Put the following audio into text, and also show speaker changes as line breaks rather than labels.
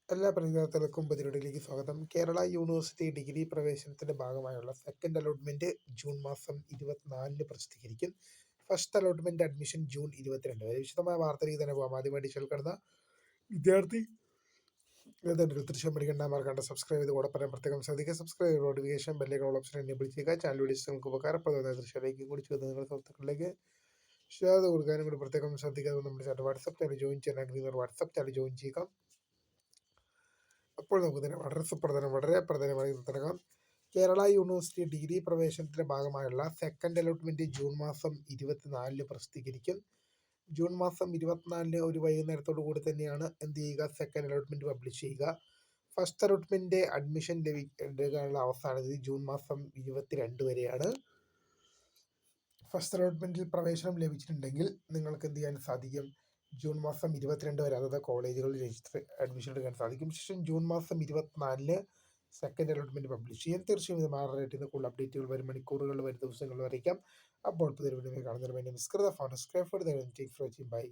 എല്ലാ വിദ്യാർത്ഥികൾക്കും പുതിയൊരിലേക്ക് സ്വാഗതം. കേരള യൂണിവേഴ്സിറ്റി ഡിഗ്രി പ്രവേശനത്തിന്റെ ഭാഗമായുള്ള സെക്കൻഡ് അലോട്ട്മെന്റ് ജൂൺ മാസം 24-ന് പ്രസിദ്ധീകരിക്കും. ഫസ്റ്റ് അലോട്ട്മെന്റ് അഡ്മിഷൻ ജൂൺ 22 വരെ. വിശദമായ വാർത്തയിലേക്ക് തന്നെ പോകാം. ആദ്യമായിട്ട് കേൾക്കുന്ന വിദ്യാർത്ഥി ദൃശ്യം പഠിക്കേണ്ട സബ്സ്ക്രൈബ് ചെയ്ത് കൂടെ പറയാൻ പ്രത്യേകം ശ്രദ്ധിക്കുക. സബ്സ്ക്രൈബ് നോട്ടിഫിക്കേഷൻ ബെല്ലേക്കുള്ള ഓപ്ഷൻ എനേബിൾ ചെയ്യുക. ചാനൽ വീഡിയോസ് നിങ്ങൾക്ക് ഉപകാരപ്രദമായ ദൃശ്യത്തിലേക്ക് കൂടി നിങ്ങളുടെ സുഹൃത്തുക്കളിലേക്ക് ഷെയർ ചെയ്ത് കൊടുക്കാനും കൂടി പ്രത്യേകം ശ്രദ്ധിക്കുക. നമ്മുടെ ചാനൽ വാട്സ്ആപ്പ് ചാനൽ ജോയിൻ ചെയ്യാൻ ആഗ്രഹിക്കുന്നവർ വാട്സ്ആപ്പ് ചാനൽ ജോയിൻ ചെയ്യുക. അപ്പോൾ നമുക്ക് തന്നെ വളരെ പ്രധാനമായി തുടങ്ങാം. കേരള യൂണിവേഴ്സിറ്റി ഡിഗ്രി പ്രവേശനത്തിന്റെ ഭാഗമായുള്ള സെക്കൻഡ് അലോട്ട്മെന്റ് ജൂൺ മാസം 24-ന് പ്രസിദ്ധീകരിക്കും. ജൂൺ മാസം 24-ന് ഒരു വൈകുന്നേരത്തോടു കൂടി തന്നെയാണ് എന്ത് ചെയ്യുക, സെക്കൻഡ് അലോട്ട്മെന്റ് പബ്ലിഷ് ചെയ്യുക. ഫസ്റ്റ് അലോട്ട്മെന്റ് അഡ്മിഷൻ ലഭിക്കാനുള്ള അവസാന തീയതി ജൂൺ മാസം 22 വരെയാണ്. ഫസ്റ്റ് അലോട്ട്മെന്റിൽ പ്രവേശനം ലഭിച്ചിട്ടുണ്ടെങ്കിൽ നിങ്ങൾക്ക് എന്ത് ചെയ്യാൻ സാധിക്കും, ജൂൺ മാസം 22 വരെ അതായത് കോളേജുകളിൽ രജിസ്റ്റർ അഡ്മിഷൻ എടുക്കാൻ സാധിക്കും. ശേഷം ജൂൺ മാസം 24-ന് സെക്കൻഡ് അലോട്ട്മെന്റ് പബ്ലിഷ് ചെയ്യും. തീർച്ചയായും ഇത് മാറാനായിട്ട് കൂടുതൽ അപ്ഡേറ്റുകൾ വരും മണിക്കൂറുകൾ വരും ദിവസങ്ങളിൽ അറിയിക്കാം. അപ്പോൾ പുതിയൊരു വീഡിയോ കാണുന്നതിന് വേണ്ടി ബൈ.